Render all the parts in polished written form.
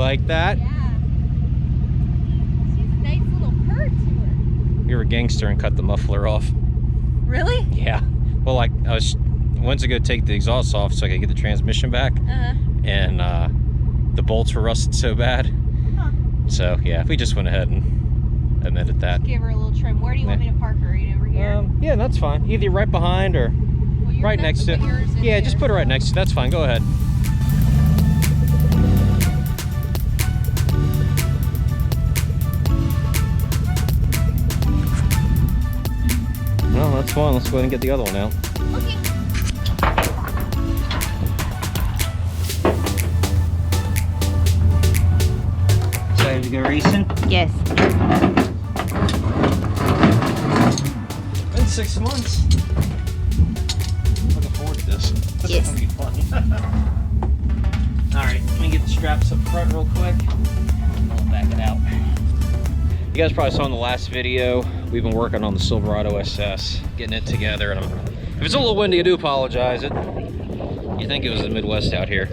like that? Yeah. She's a nice little purr to her. You're a gangster and cut the muffler off. Really? Yeah. Well, like, I went to go take the exhaust off so I could get the transmission back. And the bolts were rusted so bad. So, yeah, we just went ahead and admitted that. Give her a little trim. Where do you want me to park her? Right over here? Yeah, that's fine. Either right behind or right next to it. Yeah, just put her right next to it. That's fine. Go ahead. No, that's fine. Let's go ahead and get the other one out. Okay. Excited to go racing? Yes. Been 6 months. Looking forward to this. This Yes. is gonna be fun. Alright, let me get the straps up front real quick. I'll back it out. You guys probably saw in the last video, we've been working on the Silverado SS, getting it together. And if it's a little windy, I do apologize. You think it was the Midwest out here.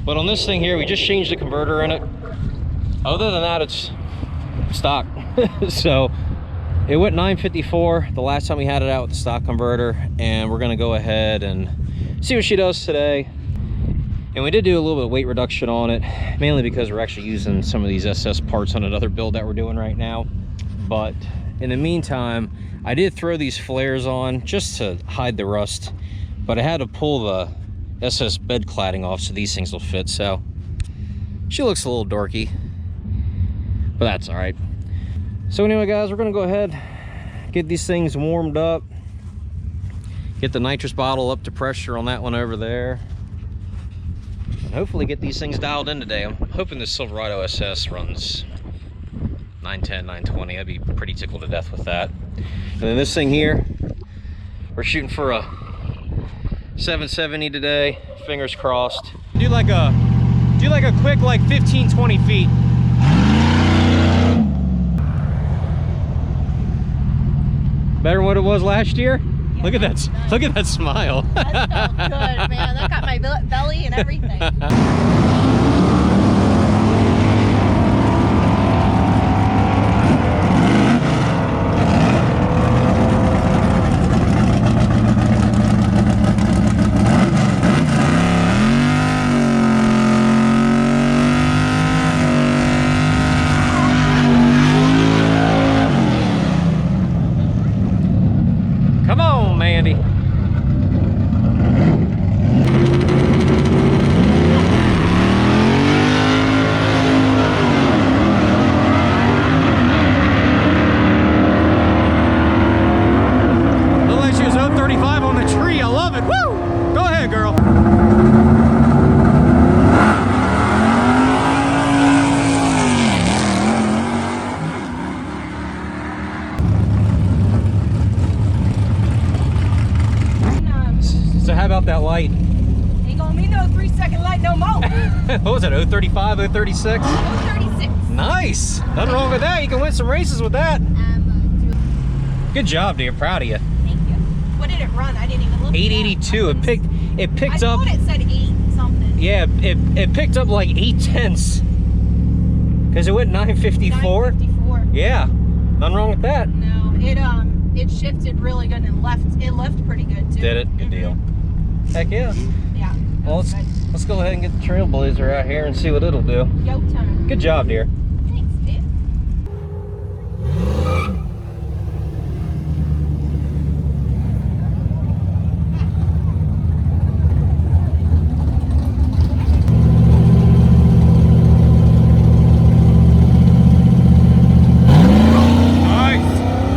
But on this thing here, we just changed the converter in it. Other than that, it's stock. So it went 954 the last time we had it out with the stock converter, and we're gonna go ahead and see what she does today. And we did do a little bit of weight reduction on it, mainly because we're actually using some of these SS parts on another build that we're doing right now. But in the meantime, I did throw these flares on just to hide the rust, but I had to pull the SS bed cladding off so these things will fit. So she looks a little dorky, but that's all right. So anyway, guys, we're gonna go ahead, get these things warmed up, get the nitrous bottle up to pressure on that one over there, and hopefully get these things dialed in today. I'm hoping this Silverado SS runs 910, 920. I'd be pretty tickled to death with that. And then this thing here, we're shooting for a 770 today, fingers crossed. Do like a quick like 15-20 feet. Better than what it was last year? Yeah, look at that smile. Look at that smile. That felt good, man. That got my belly and everything. Come on, Mandy. Looked like she was 035 on the tree. I love it. Woo! Go ahead, girl. So how about that light? Ain't gonna be no 3-second light no more. What was it, 035, 036? 036. Nice. Nothing wrong with that. You can win some races with that. Good job, dear. Proud of you. Thank you. What did it run? I didn't even look. 882. It picked I up. thought it said 8 something. Yeah, it picked up like 8/10 because it went 954. 954. Yeah, nothing wrong with that. No, it shifted really good and left pretty good too. Did it? Good deal. Heck yeah. Yeah. Well, let's go ahead and get the Trailblazer out here and see what it'll do. Yo time. Good job, dear. Thanks, babe.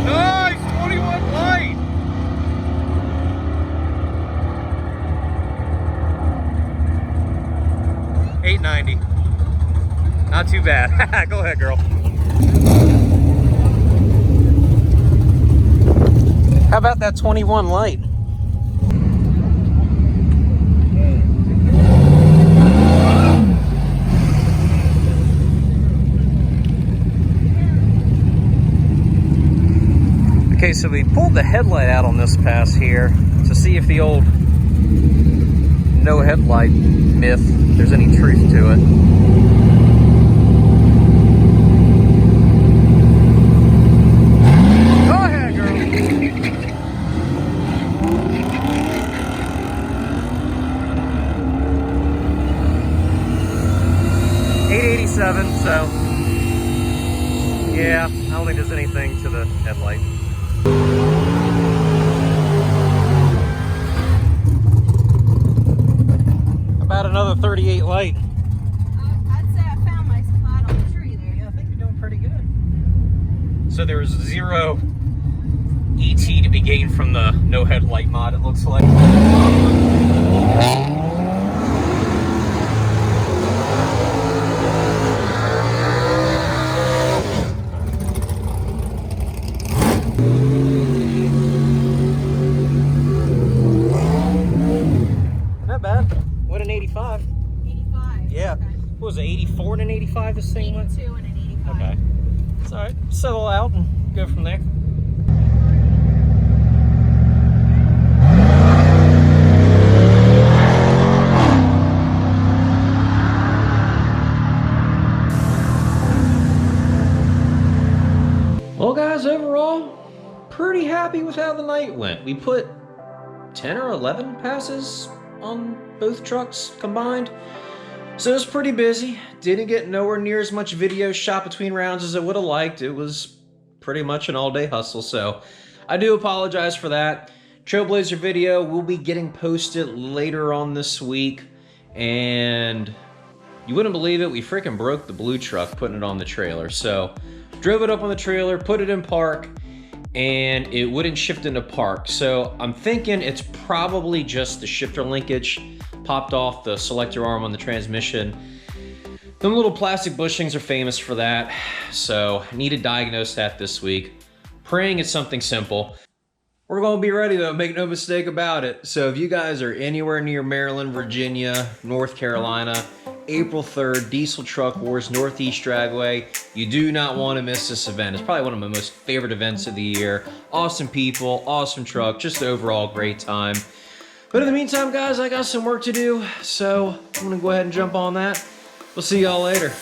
Nice, 21 light. $890. Not too bad. Go ahead, girl. How about that 21 light? Okay, so we pulled the headlight out on this pass here to see if the old no headlight myth, there's any truth to it. 7, so yeah, I don't think there's anything to the headlight. About another 38 light. I'd say I found my spot on the tree there. Yeah, I think you're doing pretty good. So there's 0 ET to be gained from the no headlight mod, it looks like. Not bad. What an 85. 85. Yeah. Okay. What was it, 84 and an 85 this thing went? 82 and an 85. Okay. It's alright. Settle out and go from there. Well guys, overall, pretty happy with how the night went. We put 10 or 11 passes on both trucks combined. So it was pretty busy. Didn't get nowhere near as much video shot between rounds as I would have liked. It was pretty much an all-day hustle, so I do apologize for that. Trailblazer video will be getting posted later on this week, and you wouldn't believe it, we freaking broke the blue truck putting it on the trailer. So drove it up on the trailer, put it in park, and it wouldn't shift into park. So I'm thinking it's probably just the shifter linkage popped off the selector arm on the transmission. Them little plastic bushings are famous for that, so I need to diagnose that this week. Praying it's something simple. We're gonna be ready though, make no mistake about it. So if you guys are anywhere near Maryland, Virginia, North Carolina, April 3rd, Diesel Truck Wars, Northeast Dragway, you do not want to miss this event. It's probably one of my most favorite events of the year. Awesome people, awesome truck, just overall great time. But in the meantime, guys, I got some work to do, so I'm gonna go ahead and jump on that. We'll see y'all later.